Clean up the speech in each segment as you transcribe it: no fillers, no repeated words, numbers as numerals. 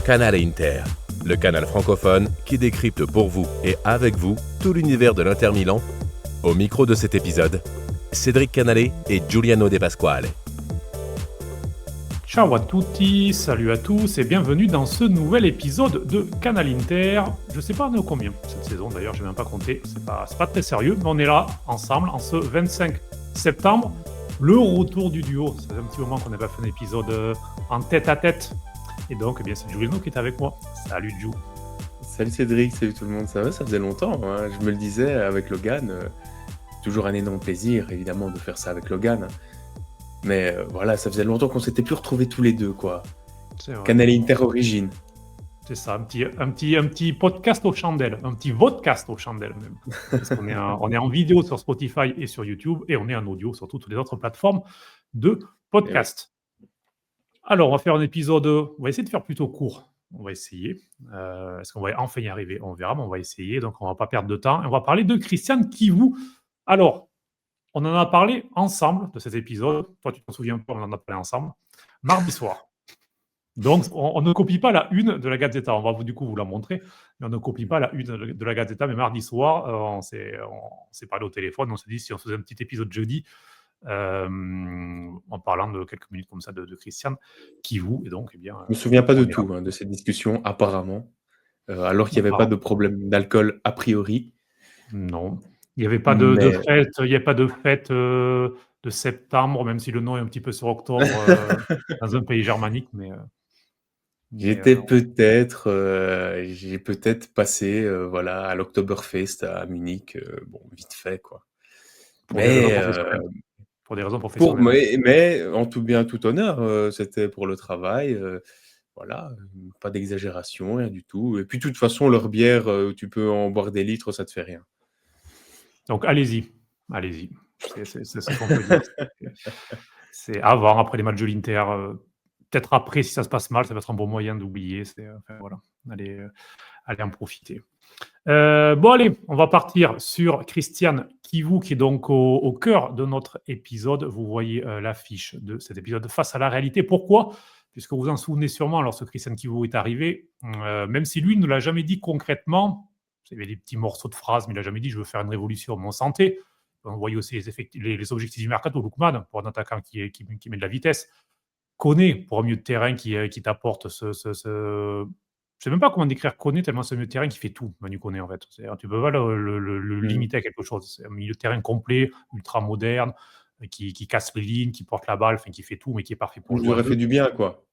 Canal Inter, le canal francophone qui décrypte pour vous et avec vous tout l'univers de l'Inter Milan. Au micro de cet épisode, Cédric Canale et Giuliano De Pasquale. Ciao à tutti, salut à tous et bienvenue dans ce nouvel épisode de Canal Inter. Je sais pas on est au combien cette saison d'ailleurs, je n'ai même pas compté, c'est pas très sérieux, mais on est là ensemble en ce 25 septembre. Le retour du duo, ça fait un petit moment qu'on n'a pas fait un épisode en tête à tête. Et donc, eh bien, c'est Giuliano qui est avec moi. Salut Giu. Salut Cédric, salut tout le monde, ça va, ça faisait longtemps, hein. Je me le disais avec Logan, toujours un énorme plaisir évidemment de faire ça avec Logan, hein. Mais voilà, ça faisait longtemps qu'on s'était plus retrouvés tous les deux, quoi. C'est vrai. Canal Inter Origine. C'est ça, un petit podcast aux chandelles, un petit vodcast aux chandelles même. Parce qu'on est on est en vidéo sur Spotify et sur YouTube, et on est en audio sur toutes les autres plateformes de podcast. Alors, on va faire un épisode, on va essayer de faire plutôt court. On va essayer. Est-ce qu'on va enfin y arriver? On verra, mais on va essayer. Donc, on ne va pas perdre de temps. Et on va parler de Christian Chivu. Alors, on en a parlé ensemble de cet épisode. Toi, tu t'en souviens pas, on en a parlé ensemble. Mardi soir. Donc, on ne copie pas la une de la Gazzetta. On va du coup vous la montrer. Mais on ne copie pas la une de la Gazzetta. Mais mardi soir, on s'est parlé au téléphone. On s'est dit si on faisait un petit épisode jeudi, en parlant de quelques minutes comme ça de Christian Chivu. Et donc, eh bien, Je me souviens pas de tout, hein, de cette discussion apparemment, alors qu'il n'y avait pas de problème d'alcool a priori. Non, il n'y avait pas de fête, il n'y a pas de fête de septembre, même si le nom est un petit peu sur octobre dans un pays germanique, mais J'ai peut-être passé voilà, à l'Oktoberfest à Munich, bon, vite fait, quoi. Pour des raisons professionnelles. Mais en tout bien, tout honneur, c'était pour le travail, voilà, pas d'exagération, rien du tout. Et puis, de toute façon, leur bière, tu peux en boire des litres, ça te fait rien. Donc, allez-y. C'est ce qu'on peut dire. C'est avant, après les matchs de l'Inter, peut-être après, si ça se passe mal, ça va être un bon moyen d'oublier. Enfin, voilà, allez en profiter. Bon, allez, on va partir sur Christian Chivu, qui est donc au cœur de notre épisode. Vous voyez l'affiche de cet épisode face à la réalité. Pourquoi? Puisque vous en souvenez sûrement, lorsque Christian Chivu est arrivé, même si lui ne l'a jamais dit concrètement, il y avait des petits morceaux de phrases, mais il n'a jamais dit « je veux faire une révolution mon santé ». On voyait aussi les objectifs du mercato. Lookman, pour un attaquant qui met de la vitesse. Koné, pour un milieu de terrain qui t'apporte je sais même pas comment décrire Koné, tellement c'est un milieu de terrain qui fait tout, Manu Koné, en fait. Tu peux pas le limiter à quelque chose. C'est un milieu de terrain complet, ultra moderne, qui casse les lignes, qui porte la balle, enfin, qui fait tout, mais qui est parfait pour On lui jouer. aurait fait du bien, quoi.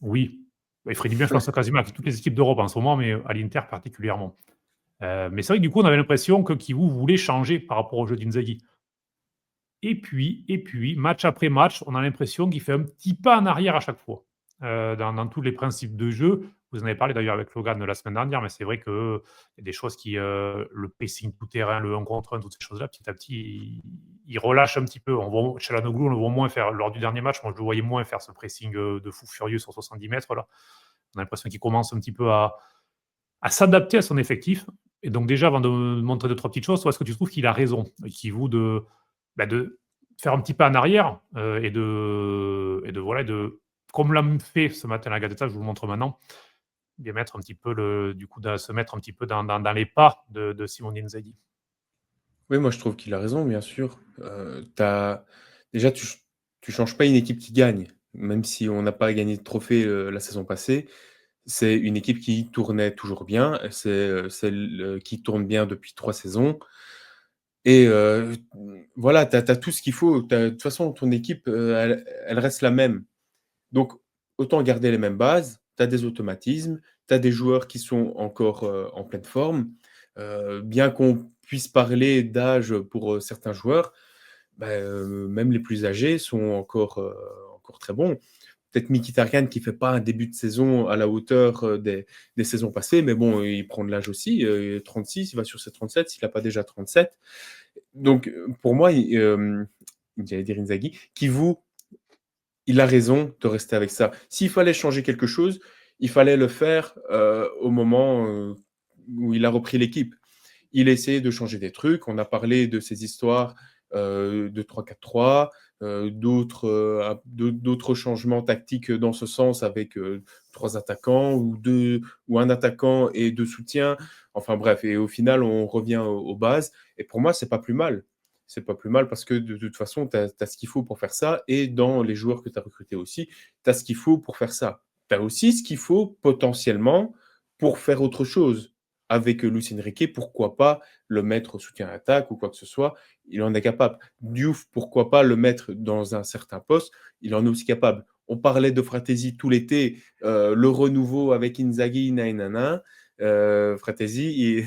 Oui. Il ferait du bien, je pense, quasiment avec toutes les équipes d'Europe en ce moment, mais à l'Inter particulièrement. Mais c'est vrai que du coup, on avait l'impression que Chivu voulait changer par rapport au jeu d'Inzaghi. Et puis, match après match, on a l'impression qu'il fait un petit pas en arrière à chaque fois. Dans tous les principes de jeu. Vous en avez parlé d'ailleurs avec Logan la semaine dernière, mais c'est vrai qu'il y a des choses qui, le pressing tout terrain, le 1 contre 1, toutes ces choses-là, petit à petit, il relâche un petit peu. Çalhanoğlu, on le voit moins faire. Lors du dernier match, moi, je le voyais moins faire ce pressing de fou furieux sur 70 mètres. Là. On a l'impression qu'il commence un petit peu à s'adapter à son effectif. Et donc déjà, avant de montrer 2-3 petites choses, toi, est-ce que tu trouves qu'il a raison, qu'il vaut de faire un petit pas en arrière et de comme l'a fait ce matin la Gazzetta, je vous le montre maintenant, de mettre un petit peu se mettre un petit peu dans les pas de Simone Inzaghi. Oui, moi je trouve qu'il a raison, bien sûr. Déjà, tu changes pas une équipe qui gagne, même si on n'a pas gagné de trophée la saison passée. C'est une équipe qui tournait toujours bien. C'est celle qui tourne bien depuis 3 saisons. Et voilà, tu as tout ce qu'il faut. De toute façon, ton équipe, elle reste la même. Donc, autant garder les mêmes bases. Tu as des automatismes, tu as des joueurs qui sont encore en pleine forme. Bien qu'on puisse parler d'âge pour certains joueurs, même les plus âgés sont encore très bons. Peut-être Mkhitaryan qui ne fait pas un début de saison à la hauteur des saisons passées, mais bon, il prend de l'âge aussi, 36, il va sur ses 37, s'il n'a pas déjà 37. Donc, pour moi, j'allais dire Inzaghi, il a raison de rester avec ça. S'il fallait changer quelque chose, il fallait le faire au moment où il a repris l'équipe. Il a essayé de changer des trucs. On a parlé de ces histoires de 3-4-3, d'autres changements tactiques dans ce sens avec 3 attaquants ou un attaquant et 2 soutiens. Enfin bref, et au final, on revient aux bases. Et pour moi, c'est pas plus mal. C'est pas plus mal parce que de toute façon, tu as ce qu'il faut pour faire ça. Et dans les joueurs que tu as recrutés aussi, tu as ce qu'il faut pour faire ça. Tu as aussi ce qu'il faut potentiellement pour faire autre chose. Avec Luis Enrique, pourquoi pas le mettre au soutien à attaque ou quoi que ce soit, il en est capable. Diouf, pourquoi pas le mettre dans un certain poste, il en est aussi capable. On parlait de Fratesi tout l'été, le renouveau avec Inzaghi, nainana. Fratesi,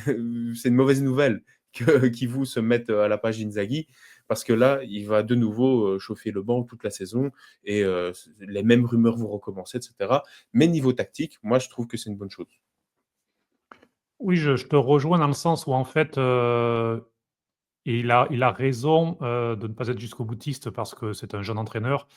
c'est une mauvaise nouvelle qu'il vous se mette à la page Inzaghi, parce que là, il va de nouveau chauffer le banc toute la saison et les mêmes rumeurs vont recommencer, etc. Mais niveau tactique, moi, je trouve que c'est une bonne chose. Oui, je te rejoins dans le sens où en fait, il a raison de ne pas être jusqu'au boutiste parce que c'est un jeune entraîneur.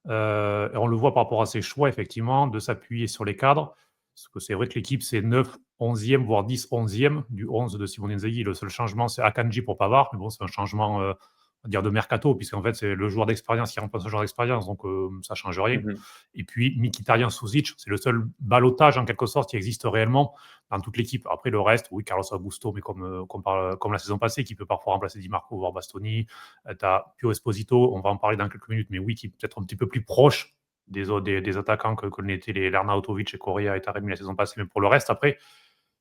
Et on le voit par rapport à ses choix, effectivement, de s'appuyer sur les cadres. Parce que c'est vrai que l'équipe, c'est 9, 11e, voire 10, 11e du 11 de Simone Inzaghi. Le seul changement, c'est Akanji pour Pavard. Mais bon, c'est un changement, on va dire, de mercato, puisqu'en fait, c'est le joueur d'expérience qui remplace le joueur d'expérience. Donc, ça ne change rien. Mhm. Et puis, Mkhitaryan, Suzic, c'est le seul ballottage, en quelque sorte, qui existe réellement dans toute l'équipe. Après, le reste, oui, Carlos Augusto, mais comme la saison passée, qui peut parfois remplacer Di Marco, voire Bastoni. Tu as Pio Esposito, on va en parler dans quelques minutes, mais oui, qui est peut-être un petit peu plus proche des attaquants que l'étaient les Arnautovic et Correa et Taremi la saison passée. Mais pour le reste, après,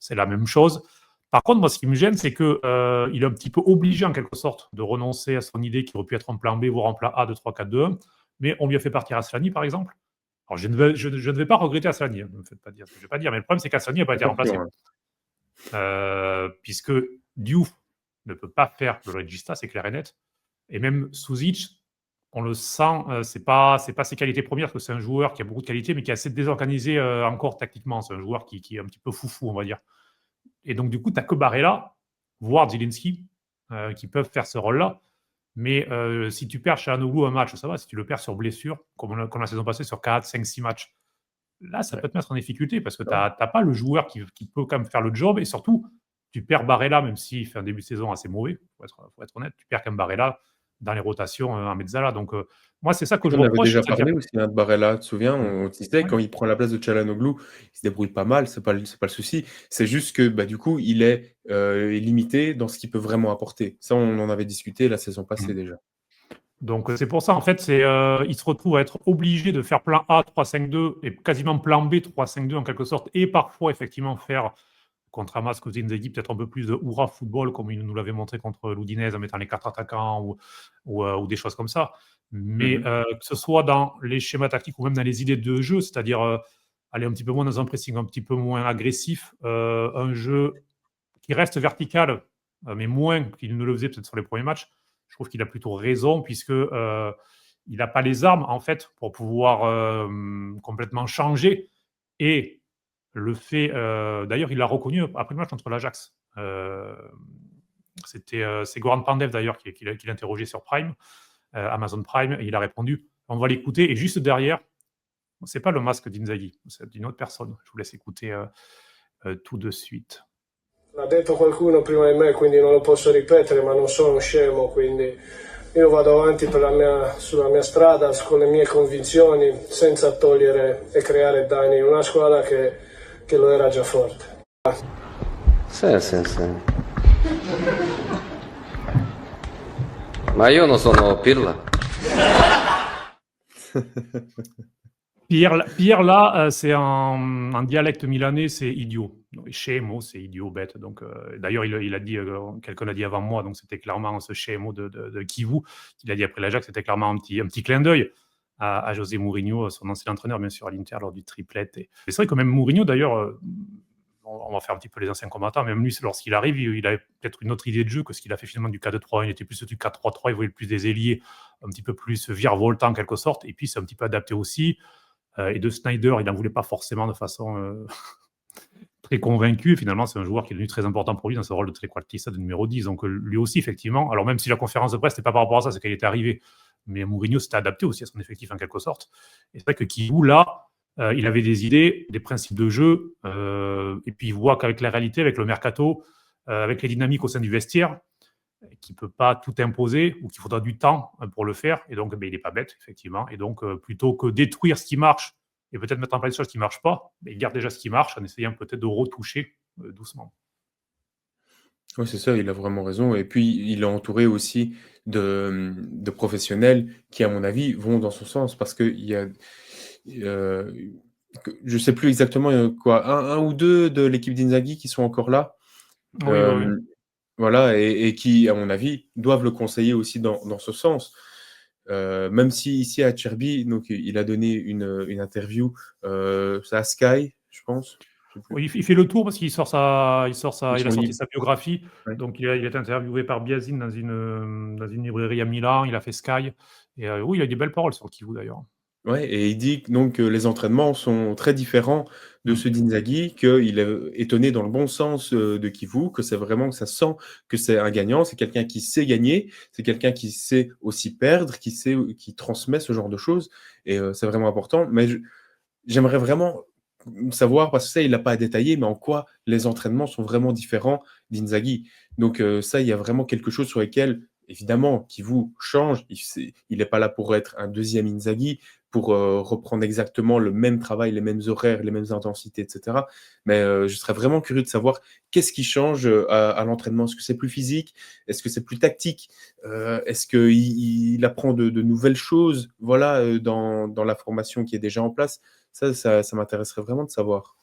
c'est la même chose. Par contre, moi, ce qui me gêne, c'est qu'il est un petit peu obligé, en quelque sorte, de renoncer à son idée qui aurait pu être en plan B, voire en plan A de 3-4-2-1. Mais on lui a fait partir Aslani, par exemple. Alors, je ne vais pas regretter Aslani, ne me faites pas dire ce que je ne vais pas dire, mais le problème, c'est qu'Aslani n'a pas été remplacé. Puisque Diouf ne peut pas faire le regista, c'est clair et net. Et même Suzic, on le sent, c'est pas ses qualités premières, parce que c'est un joueur qui a beaucoup de qualités, mais qui est assez désorganisé encore tactiquement. C'est un joueur qui est un petit peu foufou, on va dire. Et donc, du coup, tu n'as que Barella, voire Zielinski, qui peuvent faire ce rôle-là. Mais si tu perds chez Anoglou un match, ça va. Si tu le perds sur blessure, comme la saison passée, sur 4, 5, 6 matchs, là, ça peut te mettre en difficulté parce que tu n'as pas le joueur qui peut quand même faire le job. Et surtout, tu perds Barella, même s'il fait un début de saison assez mauvais, il faut être honnête, tu perds quand même Barella dans les rotations en mezzala. Donc, moi, c'est ça que je On avait reproche. déjà parlé aussi de Barella, tu te souviens, on disait, Ouais. quand il prend la place de Çalhanoğlu, il se débrouille pas mal, c'est pas le souci. C'est juste que du coup, il est limité dans ce qu'il peut vraiment apporter. Ça, on en avait discuté la saison passée déjà. Donc, c'est pour ça, en fait, il se retrouve à être obligé de faire plan A 3-5-2 et quasiment plan B 3-5-2 en quelque sorte, et parfois, effectivement, faire, contre Hamas, côté Inzaghi, peut-être un peu plus de hurrah football, comme il nous l'avait montré contre l'Udinese, en mettant les 4 attaquants ou des choses comme ça. Mais que ce soit dans les schémas tactiques ou même dans les idées de jeu, c'est-à-dire aller un petit peu moins dans un pressing, un petit peu moins agressif, un jeu qui reste vertical, mais moins qu'il ne le faisait peut-être sur les premiers matchs, je trouve qu'il a plutôt raison, puisque il n'a pas les armes, en fait, pour pouvoir complètement changer. Et le fait, d'ailleurs, il l'a reconnu après le match contre l'Ajax. C'est Goran Pandev, d'ailleurs, qui l'a interrogé sur Prime, Amazon Prime, et il a répondu. On va l'écouter. Et juste derrière, ce n'est pas le masque d'Inzaghi, c'est d'une autre personne. Je vous laisse écouter tout de suite. L'ha detto qualcuno prima di me, quindi non lo posso ripetere, ma non sono scemo, quindi io vado avanti sulla mia strada con le mie convinzioni, senza togliere e creare danni in una squadra che lo era già forte. Sì. Ma io non sono Pirla. Pierre là, c'est en dialecte milanais, c'est idiot. Scemo, c'est idiot, bête. Donc, d'ailleurs, il a dit, quelqu'un l'a dit avant moi, donc c'était clairement ce scemo de Kivu, qu'il a dit après l'Ajax, c'était clairement un petit clin d'œil à José Mourinho, son ancien entraîneur, bien sûr, à l'Inter, lors du triplette. Et c'est vrai que même Mourinho, d'ailleurs, on va faire un petit peu les anciens combattants, même lui, lorsqu'il arrive, il avait peut-être une autre idée de jeu que ce qu'il a fait finalement du 4-2-3. Il était plus du 4-3-3, il voulait plus des ailiers, un petit peu plus virevoltant en quelque sorte, et puis c'est un petit peu adapté aussi. Et de Snyder, il n'en voulait pas forcément de façon très convaincue. Et finalement, c'est un joueur qui est devenu très important pour lui dans ce rôle de trequartista de numéro 10. Donc lui aussi, effectivement, alors même si la conférence de presse n'était pas par rapport à ça, c'est qu'elle était arrivée, mais Mourinho s'était adapté aussi à son effectif en quelque sorte. Et c'est vrai que Kivu, là, il avait des idées, des principes de jeu, et puis il voit qu'avec la réalité, avec le mercato, avec les dynamiques au sein du vestiaire, qu'il ne peut pas tout imposer ou qu'il faudra du temps pour le faire. Et donc, il n'est pas bête, effectivement. Et donc, plutôt que détruire ce qui marche et peut-être mettre en place des choses qui ne marchent pas, il garde déjà ce qui marche en essayant peut-être de retoucher doucement. Oui, c'est ça, il a vraiment raison. Et puis, il est entouré aussi de professionnels qui, à mon avis, vont dans son sens. Parce qu'il y a, je ne sais plus exactement quoi, un ou deux de l'équipe d'Inzaghi qui sont encore là. Oui, oui, oui. Voilà, et qui, à mon avis, doivent le conseiller aussi dans ce sens. Même si ici à Acerbi, donc il a donné une interview, c'est à Sky, je pense. Je sais plus. Oui, il fait le tour parce qu'il sort Ils il a sont sorti libres. sa biographie. Ouais. Donc, il a été interviewé par Biazin dans une librairie à Milan. Il a fait Sky. Et oui, il a des belles paroles sur Kivu d'ailleurs. Ouais, et il dit donc que les entraînements sont très différents de ceux d'Inzaghi, qu'il est étonné dans le bon sens de Kivu, que c'est vraiment que ça sent que c'est un gagnant, c'est quelqu'un qui sait gagner, c'est quelqu'un qui sait aussi perdre, qui transmet ce genre de choses, et c'est vraiment important. Mais j'aimerais vraiment savoir, parce que ça, il n'a pas à détailler, mais en quoi les entraînements sont vraiment différents d'Inzaghi. Donc ça, il y a vraiment quelque chose sur lequel, évidemment, qui vous change. Il n'est pas là pour être un deuxième Inzaghi, pour reprendre exactement le même travail, les mêmes horaires, les mêmes intensités, etc. Mais je serais vraiment curieux de savoir qu'est-ce qui change à l'entraînement. Est-ce que c'est plus physique? Est-ce que c'est plus tactique? Est-ce qu'il apprend de nouvelles choses, voilà, dans la formation qui est déjà en place? Ça m'intéresserait vraiment de savoir.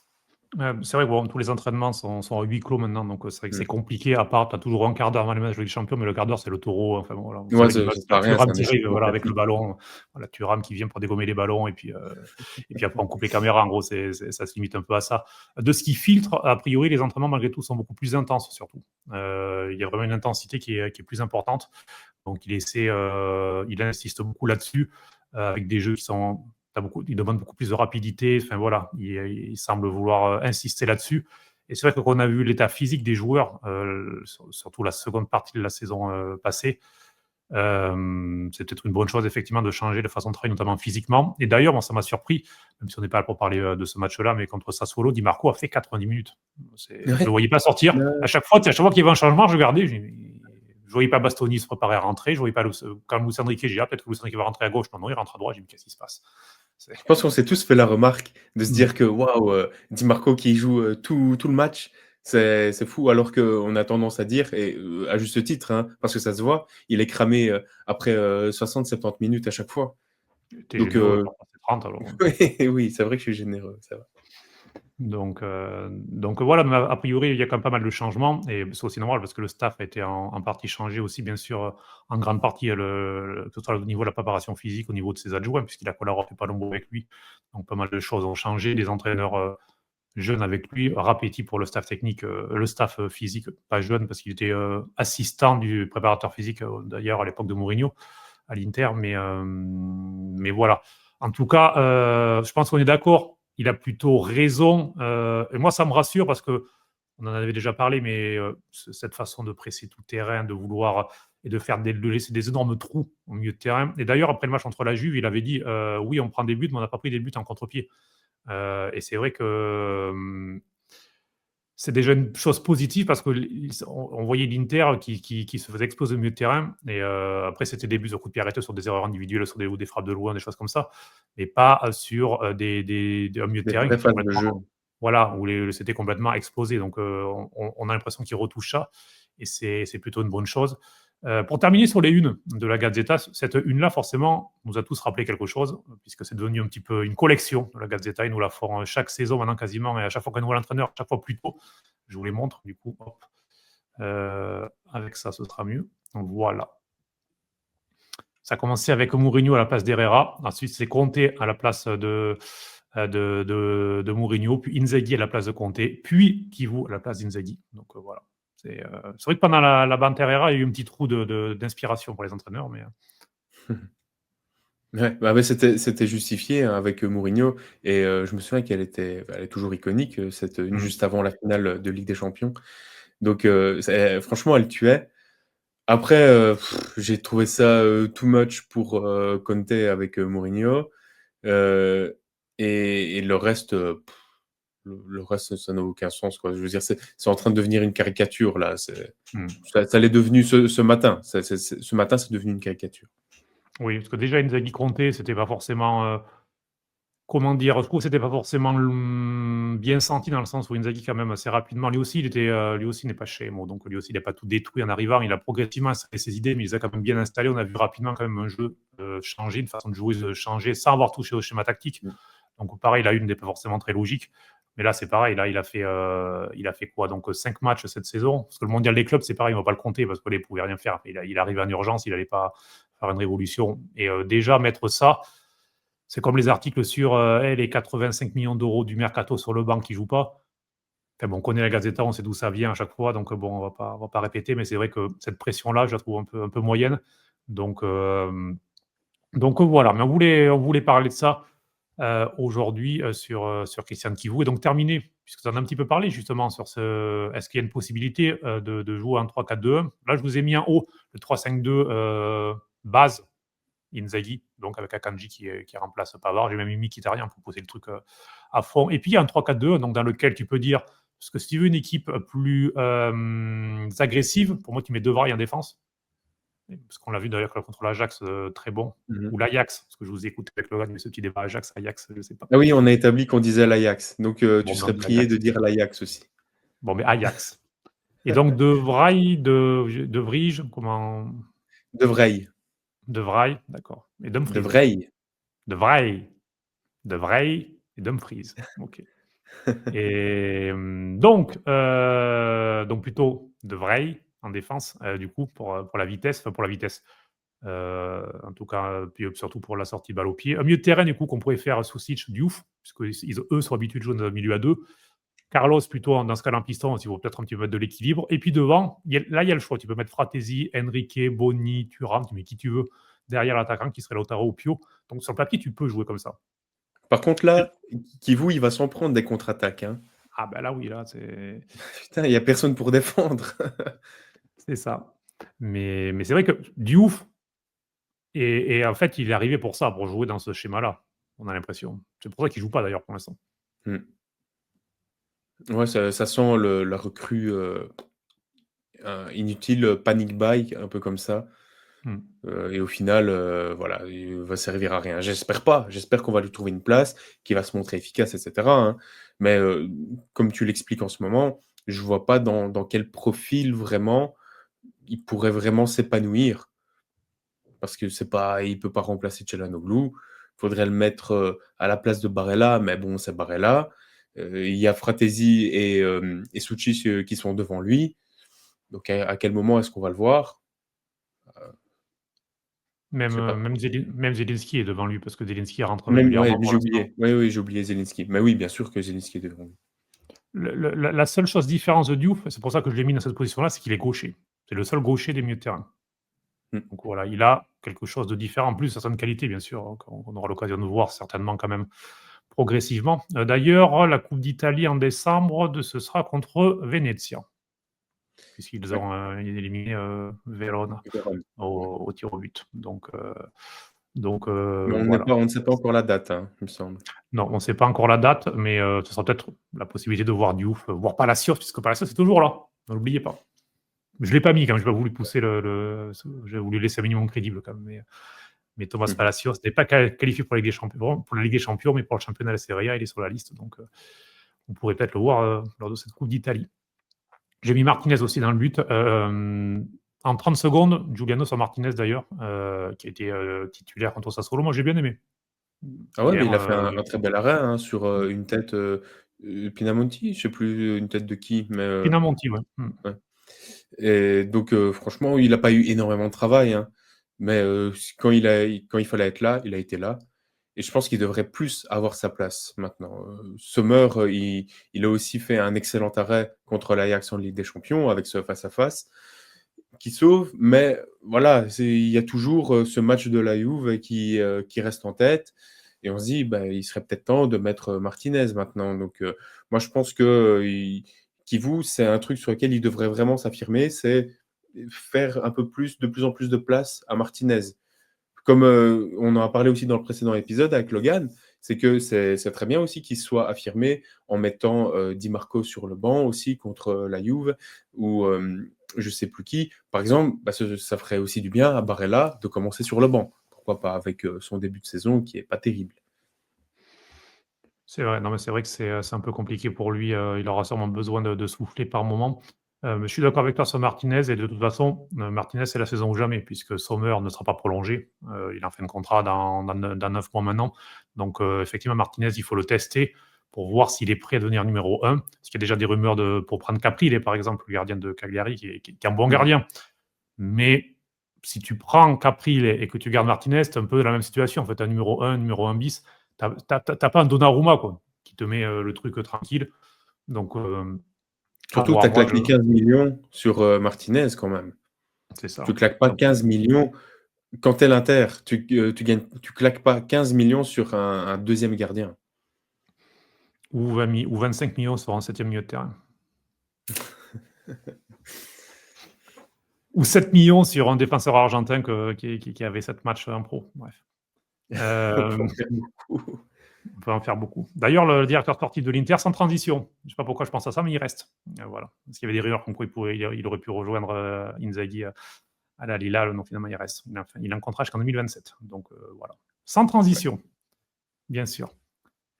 C'est vrai que bon, tous les entraînements sont à huis clos maintenant, donc c'est vrai que c'est Mmh. compliqué. À part, tu as toujours un quart d'heure avant les matchs de Ligue des Champions, mais le quart d'heure, c'est le taureau. Enfin, voilà, vous Ouais, savez ça l'image sert de à rien, Thuram c'est un qui échec arrive voilà, avec le démocratique. ballon. Voilà, Thuram qui vient pour dégommer les ballons, et puis après, on coupe les caméras. En gros, ça se limite un peu à ça. De ce qui filtre, a priori, les entraînements, malgré tout, sont beaucoup plus intenses, surtout. Il y a vraiment une intensité qui est plus importante. Donc, il insiste beaucoup là-dessus, avec des jeux qui sont. Il demande beaucoup plus de rapidité. Enfin, voilà, il semble vouloir insister là-dessus. Et c'est vrai que quand on a vu l'état physique des joueurs, surtout la seconde partie de la saison passée, c'est peut-être une bonne chose, effectivement, de changer de façon de travailler, notamment physiquement. Et d'ailleurs, moi, ça m'a surpris, même si on n'est pas là pour parler de ce match-là, mais contre Sassuolo, Di Marco a fait 90 minutes. Je ne le Ouais, voyais pas sortir. ouais. À chaque fois qu'il y avait un changement, je regardais. Je ne voyais pas Bastoni se préparer à rentrer. Je voyais pas quand Luis Enrique, j'ai dit, peut-être que Luis Enrique va rentrer à gauche. Non, il rentre à droite. J'ai dit, qu'est-ce qui se passe? Je pense qu'on s'est tous fait la remarque de se dire Mm. que waouh, Di Marco qui joue tout le match, c'est fou. Alors qu'on a tendance à dire, et à juste titre, hein, parce que ça se voit, il est cramé après 60-70 minutes à chaque fois. T'es Donc, généreux, pour passer 30, alors. oui, oui, c'est vrai que je suis généreux, ça va. Donc voilà, mais a priori, il y a quand même pas mal de changements, et c'est aussi normal parce que le staff a été en partie changé aussi, bien sûr, en grande partie, que ce soit au niveau de la préparation physique, au niveau de ses adjoints, puisqu'il a collaboré pas longtemps avec lui. Donc pas mal de choses ont changé, des entraîneurs jeunes avec lui, Rapetti pour le staff technique, le staff physique, pas jeune parce qu'il était assistant du préparateur physique, d'ailleurs à l'époque de Mourinho à l'Inter, mais voilà. En tout cas, je pense qu'on est d'accord. Il a plutôt raison. Et moi, ça me rassure parce que on en avait déjà parlé, mais cette façon de presser tout terrain, de vouloir et de laisser des énormes trous au milieu de terrain. Et d'ailleurs, après le match contre la Juve, il avait dit oui, on prend des buts, mais on n'a pas pris des buts en contre-pied. Et c'est vrai que c'est déjà une chose positive parce qu'on voyait l'Inter qui se faisait exploser au milieu de terrain. Et après, c'était des buts au coup de pied arrêté sur des erreurs individuelles, sur des frappes de loin, des choses comme ça, mais pas sur un milieu de Des terrain qui vraies était phases de jeu. complètement. Voilà, où c'était complètement explosé. Donc, on a l'impression qu'il retouche ça, et c'est plutôt une bonne chose. Pour terminer sur les unes de la Gazzetta, cette une-là, forcément, nous a tous rappelé quelque chose, puisque c'est devenu un petit peu une collection de la Gazzetta. Ils nous la font chaque saison maintenant quasiment, et à chaque fois qu'un nouvel entraîneur, à chaque fois plus tôt. Je vous les montre, du coup, hop. Avec ça, ce sera mieux. Donc voilà. Ça a commencé avec Mourinho à la place d'Herrera. Ensuite, c'est Conte à la place de Mourinho, puis Inzaghi à la place de Conte, puis Kivu à la place d'Inzaghi. Donc voilà. C'est vrai que pendant la bande Herrera, il y a eu un petit trou d'inspiration pour les entraîneurs, mais Ouais, bah, c'était justifié, hein, avec Mourinho, et je me souviens elle est toujours iconique, cette une juste avant la finale de Ligue des Champions. Donc franchement, elle tuait. Après, j'ai trouvé ça too much pour Conte avec Mourinho, heu et le reste, le reste, ça n'a aucun sens, quoi. Je veux dire, c'est en train de devenir une caricature, là. Hmm. Ça l'est devenu ce matin. Ce matin, c'est devenu une caricature. Oui, parce que déjà Inzaghi Conte, c'était pas forcément, comment dire? Je trouve que c'était pas forcément, bien senti dans le sens où Inzaghi quand même assez rapidement lui aussi n'est pas schémo, donc lui aussi il a pas tout détruit en arrivant. Il a progressivement installé ses idées, mais il les a quand même bien installées. On a vu rapidement quand même un jeu, changer, une façon de jouer, changer sans avoir touché au schéma tactique. Mmh. Donc pareil, la une n'est pas forcément très logique. Mais là, c'est pareil. Là, il a fait quoi? Donc 5 matchs cette saison. Parce que le mondial des clubs, c'est pareil, on va pas le compter parce qu'il ne pouvait rien faire. Il arrive en urgence, il n'allait pas faire une révolution. Et déjà, mettre ça, c'est comme les articles sur les 85 millions d'euros du mercato sur le banc qui ne jouent pas. Enfin, bon, on connaît la Gazzetta, on sait d'où ça vient à chaque fois. Donc bon, on va pas répéter. Mais c'est vrai que cette pression-là, je la trouve un peu moyenne. Donc voilà. Mais on voulait parler de ça aujourd'hui sur Christian Kivou. Et donc terminé, puisque tu en as un petit peu parlé justement sur est-ce qu'il y a une possibilité de jouer en 3-4-2-1. Là, je vous ai mis en haut le 3-5-2 base Inzaghi, donc avec Akanji qui remplace Pavard. J'ai même mis Mkhitaryan pour poser le truc à fond. Et puis il y a un 3-4-2, donc dans lequel tu peux dire, parce que si tu veux une équipe plus agressive, pour moi tu mets De Vrij en défense. Parce qu'on l'a vu d'ailleurs contre l'Ajax, très bon. Mmh. Ou l'Ajax, parce que je vous écoute avec Logan, mais ce petit débat Ajax, je ne sais pas. Ah oui, on a établi qu'on disait l'Ajax. Donc, Bon, tu serais prié l'Ajax. de dire l'Ajax aussi. Bon, mais Ajax. Et donc, De Vrij, De Vrij, comment... De Vrij. De Vrij, d'accord. Et De Dumfries. Vrij. De Vrij. De Vrij et Dumfries. Ok. Et donc plutôt De Vrij en défense, du coup, pour la vitesse, enfin pour la vitesse. En tout cas, puis surtout pour la sortie balle au pied. Un milieu de terrain, du coup, qu'on pourrait faire Susic, Diouf, puisque eux sont habitués de jouer dans un milieu à deux. Carlos, plutôt, dans ce cas-là, en piston, il faut peut-être un petit peu mettre de l'équilibre. Et puis devant, il y a le choix. Tu peux mettre Fratesi, Enrique, Boni, Thuram, tu mets qui tu veux derrière l'attaquant qui serait Lautaro ou Pio. Donc sur le papier, tu peux jouer comme ça. Par contre, là, Kivou, il va s'en prendre des contre-attaques, hein. Ah ben là, oui, là, c'est Putain, il n'y a personne pour défendre. c'est ça. Mais c'est vrai que Diouf, et en fait, il est arrivé pour ça, pour jouer dans ce schéma-là, on a l'impression. C'est pour ça qu'il ne joue pas, d'ailleurs, pour l'instant. Ouais, ça sent la recrue inutile, panic buy, un peu comme ça. Et au final, voilà, il va servir à rien. J'espère pas. J'espère qu'on va lui trouver une place, qu'il va se montrer efficace, etc., hein. Mais comme tu l'expliques en ce moment, je vois pas dans quel profil vraiment il pourrait vraiment s'épanouir. Parce que il peut pas remplacer Çalhanoğlu. Il faudrait le mettre à la place de Barella, mais bon, c'est Barella. Il y a Fratesi et Sucic qui sont devant lui. Donc à quel moment est-ce qu'on va le voir? Je sais pas. Même Zielinski est devant lui, parce que Zielinski rentre Même, ouais, régulièrement j'ai pour l'instant. oublié. Oui, j'ai oublié Zielinski. Mais oui, bien sûr que Zielinski est devant lui. La seule chose différence de Diouf, c'est pour ça que je l'ai mis dans cette position-là, c'est qu'il est gaucher. C'est le seul gaucher des milieux de terrain. Donc voilà, il a quelque chose de différent, en plus certaines qualités, bien sûr, qu'on aura l'occasion de voir certainement quand même progressivement. D'ailleurs, la Coupe d'Italie en décembre, ce sera contre Venezia, puisqu'ils ont éliminé Verona au tir au but. Donc Mais voilà. on ne sait pas encore la date, hein, il me semble. Non, on ne sait pas encore la date, mais ce sera peut-être la possibilité de voir Diouf, voire Palacios, puisque Palacios est toujours là, ne l'oubliez pas. Je ne l'ai pas mis quand même, je n'ai pas voulu pousser j'ai voulu laisser un minimum crédible quand même. Mais Thomas Palacios n'est pas qualifié pour la Ligue des Champions, mais pour le championnat de la Serie A, il est sur la liste. Donc on pourrait peut-être le voir lors de cette Coupe d'Italie. J'ai mis Martinez aussi dans le but. En 30 secondes, Giuliano sur Martinez d'ailleurs, qui a été titulaire contre Sassuolo. Moi, j'ai bien aimé. Ah ouais, mais il a fait un très bel arrêt, hein, sur une tête Pinamonti, je sais plus une tête de qui, mais Pinamonti, ouais. ouais. Et donc franchement, il n'a pas eu énormément de travail, hein, mais quand il fallait être là, il a été là. Et je pense qu'il devrait plus avoir sa place maintenant. Sommer, il a aussi fait un excellent arrêt contre l'Ajax en Ligue des Champions avec ce face-à-face qui sauve, mais voilà, il y a toujours ce match de la Juve qui reste en tête. Et on se dit, il serait peut-être temps de mettre Martinez maintenant. Donc, moi, je pense que Kivou, c'est un truc sur lequel il devrait vraiment s'affirmer, c'est faire de plus en plus de place à Martinez. Comme on en a parlé aussi dans le précédent épisode avec Logan, c'est que c'est très bien aussi qu'il soit affirmé en mettant Di Marco sur le banc aussi contre la Juve ou je sais plus qui. Par exemple, ça ferait aussi du bien à Barella de commencer sur le banc. Pourquoi pas avec son début de saison qui est pas terrible. C'est vrai, non, mais c'est vrai que c'est un peu compliqué pour lui, il aura sûrement besoin de souffler par moment. Mais je suis d'accord avec toi sur Martinez et de toute façon, Martinez, c'est la saison ou jamais puisque Sommer ne sera pas prolongé. Il a en fin de contrat dans 9 mois maintenant. Donc effectivement, Martinez, il faut le tester pour voir s'il est prêt à devenir numéro 1. Parce qu'il y a déjà des rumeurs pour prendre Caprile, par exemple, le gardien de Cagliari, qui est un bon gardien. Mais si tu prends Caprile et que tu gardes Martinez, c'est un peu la même situation. En fait, un numéro 1 bis, t'as pas un Donnarumma, quoi, qui te met le truc tranquille. Donc, Surtout que tu as claqué 15 millions sur Martinez quand même. C'est ça. Tu claques pas 15 millions. Quand tu es l'Inter, tu claques pas 15 millions sur un deuxième gardien. Ou 25 millions sur un 7e milieu de terrain. Ou 7 millions sur un défenseur argentin qui avait 7 matchs en pro. Bref. On peut en faire beaucoup. D'ailleurs, le directeur sportif de l'Inter, sans transition. Je ne sais pas pourquoi je pense à ça, mais il reste. Voilà. Parce qu'il y avait des rumeurs comme quoi il aurait pu rejoindre Inzaghi à la Lila. Donc finalement, il reste. Il a un contrat jusqu'en 2027. Donc voilà. Sans transition, bien sûr.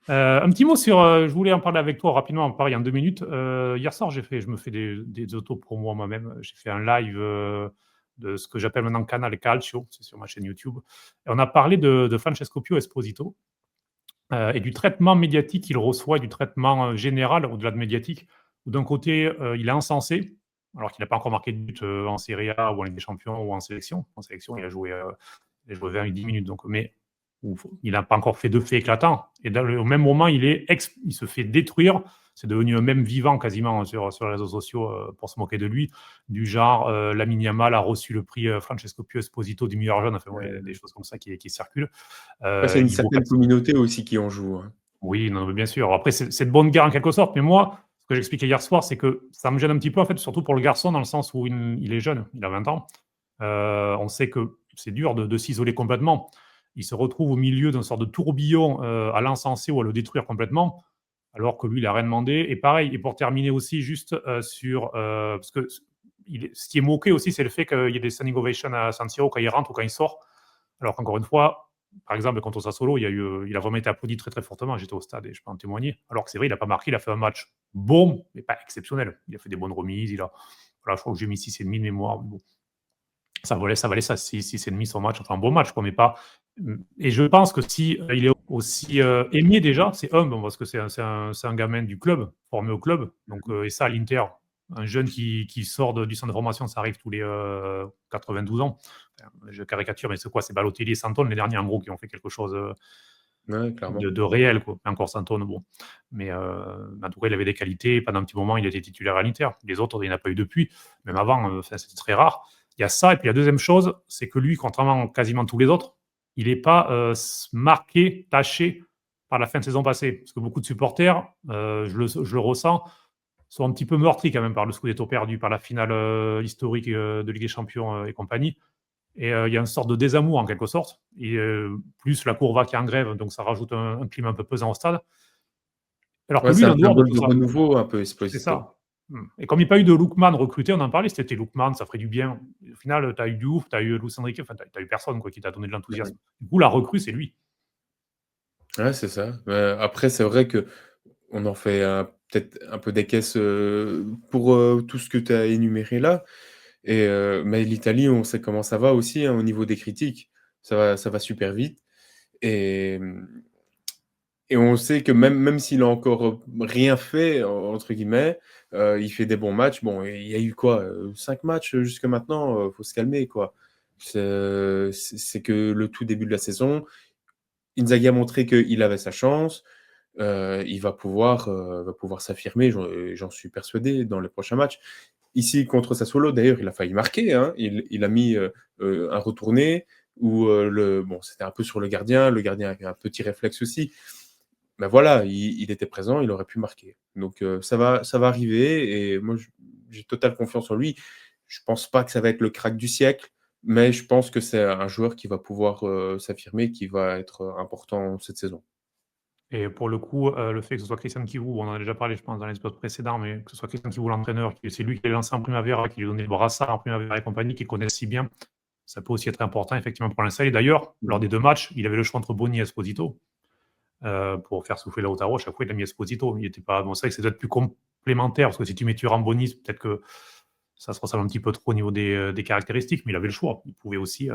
Un petit mot sur. Je voulais en parler avec toi rapidement, pareil, en 2 minutes. Hier soir, je me fais des autos pour moi-même. J'ai fait un live de ce que j'appelle maintenant Canal Calcio, c'est sur ma chaîne YouTube. Et on a parlé de Francesco Pio Esposito et du traitement médiatique qu'il reçoit, du traitement général au-delà de médiatique, où d'un côté, il est encensé, alors qu'il n'a pas encore marqué de but en Serie A ou en Ligue des Champions ou en sélection. En sélection, il a joué 20 ou 10 minutes, donc, mais il n'a pas encore fait de faits éclatants. Et au même moment, il se fait détruire. C'est devenu un même vivant quasiment sur les réseaux sociaux pour se moquer de lui. Du genre, Lamine Yamal a reçu le prix Francesco Pio Esposito du meilleur jeune. Enfin, il y a des choses comme ça qui circulent. C'est une certaine communauté aussi qui en joue. Hein. Oui, non, bien sûr. Après, c'est de bonne guerre en quelque sorte. Mais moi, ce que j'expliquais hier soir, c'est que ça me gêne un petit peu, en fait, surtout pour le garçon, dans le sens où il est jeune, il a 20 ans. On sait que c'est dur de s'isoler complètement. Il se retrouve au milieu d'un sort de tourbillon à l'encenser ou à le détruire complètement, alors que lui, il n'a rien demandé. Et pareil, et pour terminer aussi, juste sur... parce que ce qui est moqué aussi, c'est le fait qu'il y ait des standing ovations à San Siro quand il rentre ou quand il sort. Alors qu'encore une fois, par exemple, contre Sassuolo, il a vraiment été applaudi très très fortement. J'étais au stade et je peux en témoigner. Alors que c'est vrai, il n'a pas marqué, il a fait un match bon, mais pas exceptionnel. Il a fait des bonnes remises. Voilà, je crois que j'ai mis 6,5 de mémoire. Bon. Ça valait ça, 6,5 son match, enfin un bon match, quoi, mais pas. Et je pense que si il est aussi aimé déjà, c'est humble, parce que c'est un gamin du club, formé au club. Donc, et ça, à l'Inter, un jeune qui sort du centre de formation, ça arrive tous les 92 ans. Enfin, je caricature, mais c'est quoi? C'est Balotelli et Santone, les derniers, en gros, qui ont fait quelque chose de réel, quoi. Encore Santone, bon. Mais en tout cas, il avait des qualités. Pendant un petit moment, il était titulaire à l'Inter. Les autres, il n'y en a pas eu depuis. Même avant, c'était très rare. Il y a ça, et puis la deuxième chose, c'est que lui, contrairement à quasiment tous les autres, il n'est pas marqué, taché par la fin de saison passée. Parce que beaucoup de supporters, je le ressens, sont un petit peu meurtris quand même par le Scudetto perdu, par la finale historique de Ligue des Champions et compagnie. Et il y a une sorte de désamour en quelque sorte. Et plus la Courva qui est en grève, donc ça rajoute un climat un peu pesant au stade. Alors que lui, c'est un en dehors symbole de de ça, renouveau un peu Esposito. c'est ça. Et comme il n'y a pas eu de Lookman recruté, on en parlait, c'était Lookman, ça ferait du bien. Au final, tu as eu Diouf, tu as eu Luis Enrique, enfin, tu n'as eu personne qui t'a donné de l'enthousiasme. Ouais. Du coup, la recrue, c'est lui. Ouais, c'est ça. Après, c'est vrai qu'on en fait peut-être un peu des caisses pour tout ce que tu as énuméré là. Mais l'Italie, on sait comment ça va aussi hein, au niveau des critiques. Ça va super vite. Et on sait que même s'il a encore rien fait, entre guillemets, il fait des bons matchs. Bon, il y a eu quoi 5 matchs jusque maintenant, faut se calmer, quoi. C'est que le tout début de la saison. Inzaghi a montré qu'il avait sa chance. Il va pouvoir s'affirmer, j'en suis persuadé, dans les prochains matchs. Ici, contre Sassuolo, d'ailleurs, il a failli marquer. Hein. Il a mis un retourné où c'était un peu sur le gardien. Le gardien avait un petit réflexe aussi. Mais voilà, il était présent, il aurait pu marquer. Donc ça va arriver et moi j'ai totale confiance en lui. Je pense pas que ça va être le crack du siècle, mais je pense que c'est un joueur qui va pouvoir s'affirmer, qui va être important cette saison. Et pour le coup, le fait que ce soit Christian Kivu, on en a déjà parlé, je pense, dans l'épisode précédent, mais que ce soit Christian Kivu, l'entraîneur, c'est lui qui l'a lancé en Primavera, qui lui a donné le brassard en Primavera et compagnie, qui connaît si bien, ça peut aussi être important, effectivement, pour l'installer. D'ailleurs, lors des 2 matchs, il avait le choix entre Boni et Esposito. Pour faire souffler Lautaro, à chaque fois, il a mis Esposito. Il était pas... Bon, c'est vrai que c'est peut-être plus complémentaire, parce que si tu mets Thuram Boni, peut-être que ça se ressemble un petit peu trop au niveau des caractéristiques, mais il avait le choix. Il pouvait aussi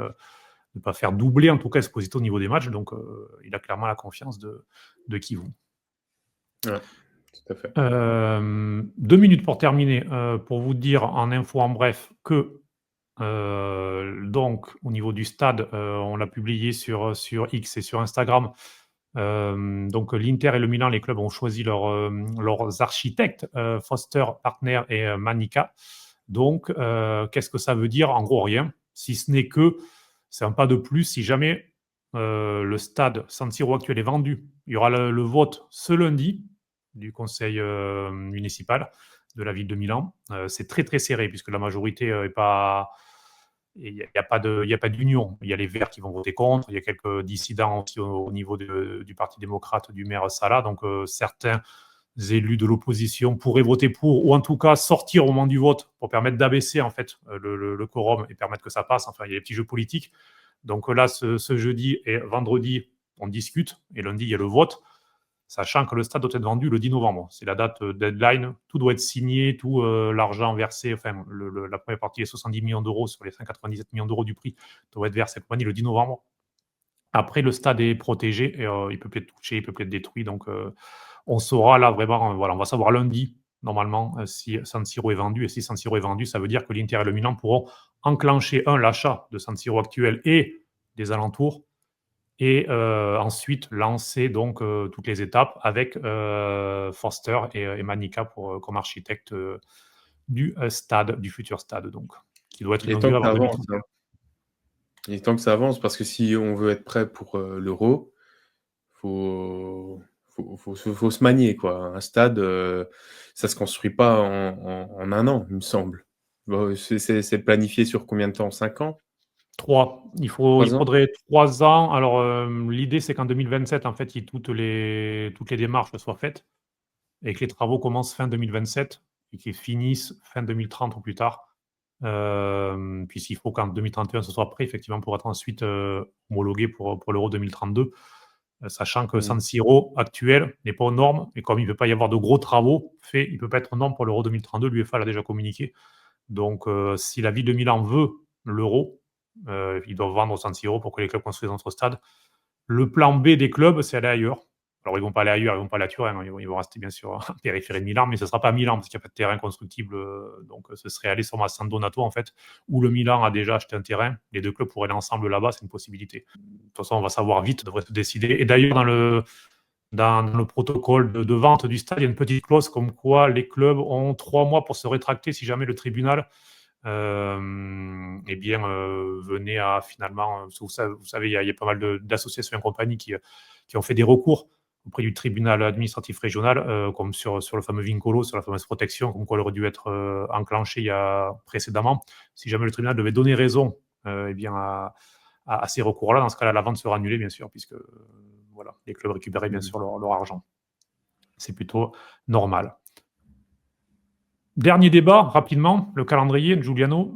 ne pas faire doubler, en tout cas, Esposito au niveau des matchs, donc il a clairement la confiance de Kivu. Ouais, tout à fait. 2 minutes pour terminer, pour vous dire en info en bref que donc au niveau du stade, on l'a publié sur X et sur Instagram. Donc l'Inter et le Milan, les clubs ont choisi leurs architectes, Foster, Partner et Manica. Donc qu'est-ce que ça veut dire? En gros, rien, si ce n'est que c'est un pas de plus. Si jamais le stade San Siro actuel est vendu, il y aura le vote ce lundi du conseil municipal de la ville de Milan. C'est très très serré puisque la majorité n'est pas... Il n'y a pas d'union. Il y a les Verts qui vont voter contre. Il y a quelques dissidents aussi au niveau du Parti démocrate du maire Salah. Donc certains élus de l'opposition pourraient voter pour, ou en tout cas sortir au moment du vote pour permettre d'abaisser en fait le quorum et permettre que ça passe. Enfin, il y a des petits jeux politiques. Donc là, ce jeudi et vendredi, on discute, et lundi, il y a le vote, sachant que le stade doit être vendu le 10 novembre. C'est la date deadline. Tout doit être signé, tout l'argent versé, enfin, la première partie, les 70 millions d'euros sur les 197 millions d'euros du prix, doit être versé le 10 novembre. Après, le stade est protégé, et il peut plus être touché, il peut plus être détruit. Donc, on saura là vraiment, voilà, on va savoir lundi, normalement, si San Siro est vendu. Et si San Siro est vendu, ça veut dire que l'Inter et le Milan pourront enclencher, l'achat de San Siro actuel et des alentours, et ensuite lancer donc toutes les étapes avec Foster et Manica comme architecte du stade, du futur stade, donc, qui doit être Il est temps inauguré que ça avant avance, 2031. hein. Il est temps que ça avance parce que si on veut être prêt pour l'Euro, faut se manier, quoi. Un stade, ça se construit pas en un an, il me semble. Bon, c'est planifié sur combien de temps? 5 ans? 3. Il 3 ans? faudrait 3 ans. Alors, l'idée, c'est qu'en 2027, en fait, toutes les démarches soient faites et que les travaux commencent fin 2027 et qu'ils finissent fin 2030 ou plus tard. Puisqu'il faut qu'en 2031, ce soit prêt, effectivement, pour être ensuite homologué pour l'Euro 2032. Sachant que San Siro actuel n'est pas aux normes, et comme il ne peut pas y avoir de gros travaux faits, il ne peut pas être aux normes pour l'Euro 2032. L'UEFA l'a déjà communiqué. Donc, si la ville de Milan veut l'Euro, ils doivent vendre San Siro pour que les clubs construisent notre stade. Le plan B des clubs, c'est aller ailleurs. Alors, ils ne vont pas aller ailleurs, ils ne vont pas aller à Turin, hein, ils vont rester bien sûr en périphérie de Milan, mais ce ne sera pas Milan parce qu'il n'y a pas de terrain constructible. Donc, ce serait aller sur San Donato, en fait, où le Milan a déjà acheté un terrain. Les deux clubs pourraient aller ensemble là-bas, c'est une possibilité. De toute façon, on va savoir vite, on devrait se décider. Et d'ailleurs, dans le protocole de vente du stade, il y a une petite clause comme quoi les clubs ont 3 mois pour se rétracter si jamais le tribunal venait à finalement, vous savez, il y a pas mal d'associations et compagnies qui ont fait des recours auprès du tribunal administratif régional, comme sur le fameux Vincolo, sur la fameuse protection, comme quoi elle aurait dû être enclenchée précédemment. Si jamais le tribunal devait donner raison à ces recours-là, dans ce cas-là, la vente sera annulée, bien sûr, puisque voilà, les clubs récupéraient bien sûr leur argent. C'est plutôt normal. Dernier débat, rapidement, le calendrier, Giuliano.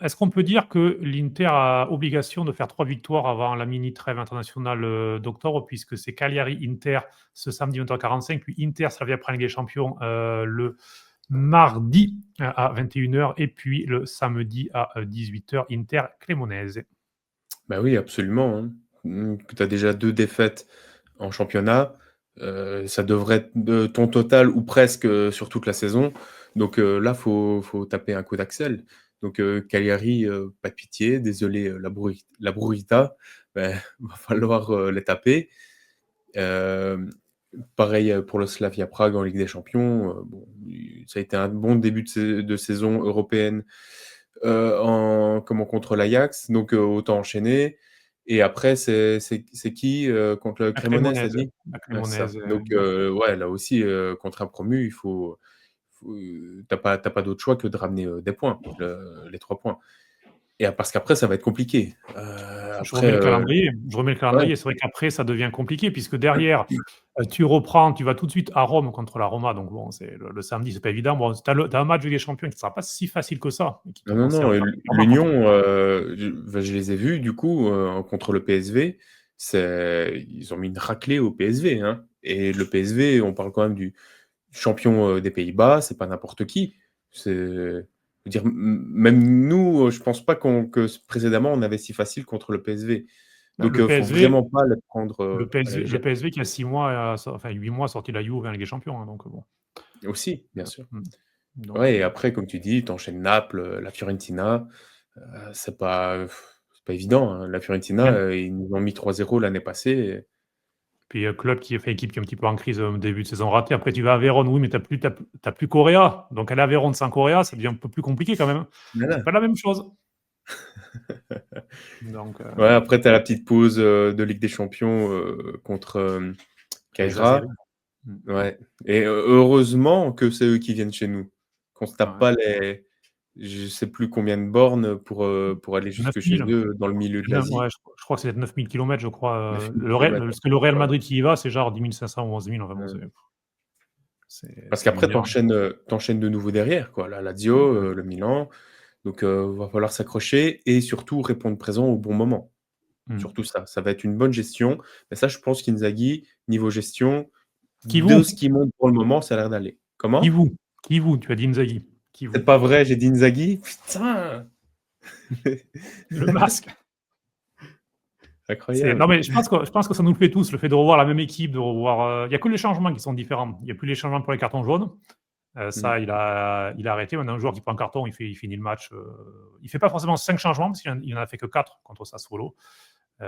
Est-ce qu'on peut dire que l'Inter a obligation de faire 3 victoires avant la mini-trêve internationale d'octobre, puisque c'est Cagliari-Inter ce samedi 20h45, puis Inter-Slavia après la Ligue des Champions le mardi à 21h, et puis le samedi à 18h, Inter-Cremonese. Ben oui, absolument. Hein. Tu as déjà 2 défaites en championnat. Ça devrait être de ton total ou presque sur toute la saison. Donc là, faut taper un coup d'axel. Donc Cagliari, pas de pitié. Désolé, la Brurita. Ben, va falloir les taper. Pareil pour le Slavia Prague en Ligue des Champions. Bon, ça a été un bon début de saison européenne contre l'Ajax. Donc autant enchaîner. Et après, c'est qui contre le Cremonese, t'as dit? La C'est ça. Cremonese. Donc ouais, là aussi, contre un promu, il faut t'as pas d'autre choix que de ramener des points, les 3 points. Et parce qu'après, ça va être compliqué. Je remets le calendrier. Ouais. C'est vrai qu'après, ça devient compliqué puisque derrière, tu reprends, tu vas tout de suite à Rome contre la Roma. Donc bon, c'est le samedi, c'est pas évident. Bon, tu as un match de Ligue des Champions qui ne sera pas si facile que ça. Et qui te Non, non, non. conserve Et particulièrement quand l'Union, je les ai vus, du coup, contre le PSV. Ils ont mis une raclée au PSV. Hein. Et le PSV, on parle quand même du champion des Pays-Bas, c'est pas n'importe qui. Je veux dire, même nous, je pense pas que précédemment, on avait si facile contre le PSV. Donc, le faut PSV, vraiment pas le prendre à la le légère. PSV qui a 6 mois, enfin 8 mois sorti de la Juve en Ligue des Champions. Hein, donc bon. Aussi, bien sûr. Donc, Ouais, et après, comme tu dis, tu enchaînes Naples, la Fiorentina. C'est pas évident. Hein. La Fiorentina, ils nous ont mis 3-0 l'année passée. Puis club qui fait équipe qui est un petit peu en crise au début de saison raté. Après, tu vas à Vérone, oui, mais t'as plus Correa. Donc aller à Vérone sans Correa, ça devient un peu plus compliqué quand même. Voilà. C'est pas la même chose. Donc, Ouais, après, tu as la petite pause de Ligue des Champions contre Cagliari. Ouais. Et heureusement que c'est eux qui viennent chez nous. Qu'on se tape pas les je sais plus combien de bornes pour aller jusque chez 9000. eux dans le milieu de l'Asie. Ouais, je crois que c'est 9000 km, je crois. 9000 kilomètres. Parce que le Real Madrid qui y va, c'est genre 10 500 ou 11 000. Enfin, bon, Parce qu'après, tu enchaînes de nouveau derrière. Quoi. La Lazio, le Milan. Donc, va falloir s'accrocher et surtout répondre présent au bon moment. Surtout ça. Ça va être une bonne gestion. Mais ça, je pense qu'Inzaghi, niveau gestion, de ce qui monte pour le moment, ça a l'air d'aller. Comment ? Qui vous ? Tu as dit Inzaghi. C'est pas vrai, j'ai dit Inzaghi. Putain. Le masque. Incroyable. Non, mais je pense que ça nous plaît tous, le fait de revoir la même équipe, de revoir. Il n'y a que les changements qui sont différents. Il n'y a plus les changements pour les cartons jaunes. Ça, il a arrêté. Maintenant, un joueur qui prend un carton, il finit le match. Il ne fait pas forcément 5 changements, parce qu'il n'en a fait que 4 contre Sassuolo.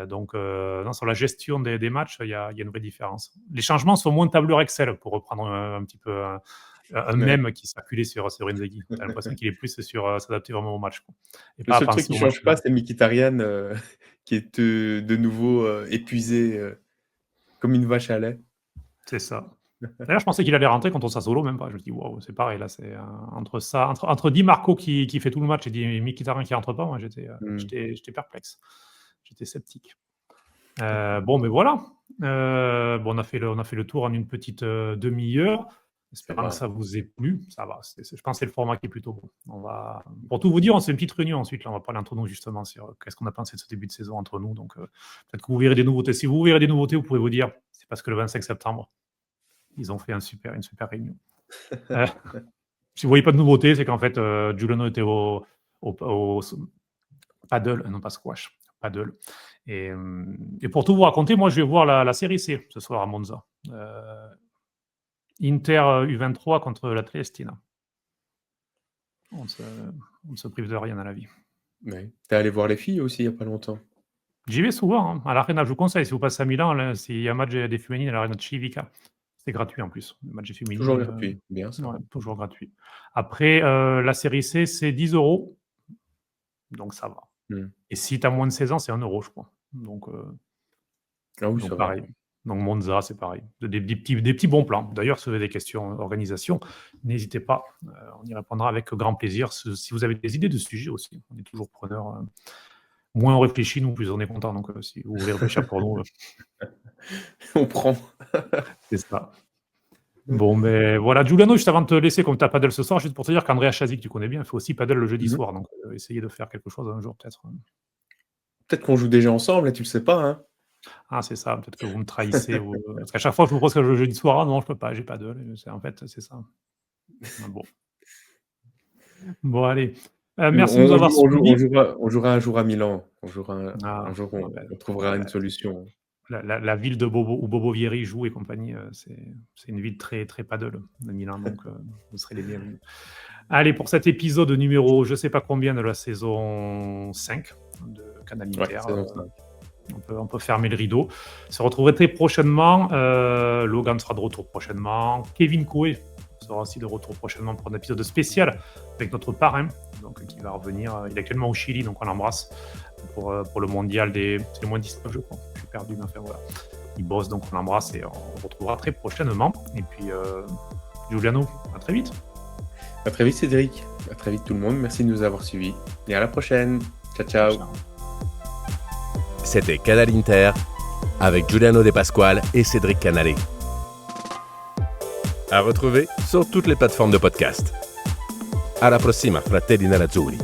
Donc, non, sur la gestion des matchs, il y a une vraie différence. Les changements sont moins tableur Excel, pour reprendre un petit peu un mème qui circulait sur Inzaghi. Tu as l'impression qu'il est plus sur s'adapter vraiment au match. Quoi. Et le seul truc qui ne change pas, c'est Mkhitaryan qui est de nouveau épuisé comme une vache à lait. C'est ça. D'ailleurs, je pensais qu'il allait rentrer contre Sassuolo, même pas. Je me dis, waouh, c'est pareil. Là, c'est entre Di Marco qui fait tout le match et Mkhitaryan qui rentre pas, moi, j'étais perplexe. J'étais sceptique. Bon, mais voilà. On a fait le tour en une petite demi-heure. J'espère que ça vous ait plu. Ça va. Je pense que c'est le format qui est plutôt bon. Pour tout vous dire, on fait une petite réunion ensuite. Là, on va parler entre nous justement sur qu'est-ce qu'on a pensé de ce début de saison entre nous. Donc, peut-être que vous verrez des nouveautés. Si vous verrez des nouveautés, vous pouvez vous dire, c'est parce que le 25 septembre, ils ont fait une super réunion. Si vous voyez pas de nouveautés, c'est qu'en fait, Giuliano était au paddle, non pas squash, paddle. Et pour tout vous raconter, moi, je vais voir la série C ce soir à Monza. Inter U23 contre la Triestina. On ne se prive de rien à la vie. Ouais. T'es allé voir les filles aussi il n'y a pas longtemps. J'y vais souvent, hein, à l'Arena. Je vous conseille, si vous passez à Milan, s'il y a un match des féminines à l'Arena de Civica, c'est gratuit en plus. Le match des féminines. Toujours gratuit, bien ça. Ouais, toujours gratuit. Après, la série C, c'est 10 €. Donc ça va. Et si tu as moins de 16 ans, c'est 1 €, je crois. Donc, ah oui, ça pareil. va. Donc Monza, c'est pareil. Des petits bons plans. D'ailleurs, si vous avez des questions organisation, n'hésitez pas. On y répondra avec grand plaisir. Si vous avez des idées de sujets aussi, on est toujours preneurs. Moins on réfléchit, nous, plus on est content. Donc, si vous voulez réfléchir pour nous, on prend. C'est ça. Bon, mais voilà, Giuliano, juste avant de te laisser, comme tu as paddle ce soir, juste pour te dire qu'Andrea Chazzi, que tu connais bien, fait aussi paddle le jeudi soir. Donc, essayez de faire quelque chose un jour, peut-être. Peut-être qu'on joue déjà ensemble, et tu le sais pas, hein. Ah, c'est ça, peut-être que vous me trahissez. Parce qu'à chaque fois, je vous propose que le jeudi soir, ah non, je peux pas, j'ai paddle. En fait, c'est ça. Bon, allez. Merci de nous avoir suivis. On jouera un jour à Milan. On trouvera une solution. La ville de Bobo, où Bobo Vieri joue et compagnie, c'est une ville très, très paddle de Milan, donc vous serez les bienvenus. Allez, pour cet épisode numéro, je ne sais pas combien, de la saison 5 de Canal Inter, on peut fermer le rideau. On se retrouverait très prochainement. Logan sera de retour prochainement. Kevin Coé sera aussi de retour prochainement pour un épisode spécial avec notre parrain, donc, qui va revenir. Il est actuellement au Chili, donc on l'embrasse pour le mondial c'est le moins 19, je crois. Je suis perdu, mais enfin voilà. Il bosse, donc on l'embrasse et on retrouvera très prochainement. Et puis, Giuliano, à très vite. À très vite, Cédric. À très vite, tout le monde. Merci de nous avoir suivis. Et à la prochaine. Ciao, ciao. C'était Canal Inter avec Giuliano De Pasquale et Cédric Canale. À retrouver sur toutes les plateformes de podcast. Alla prossima, fratelli nerazzurri.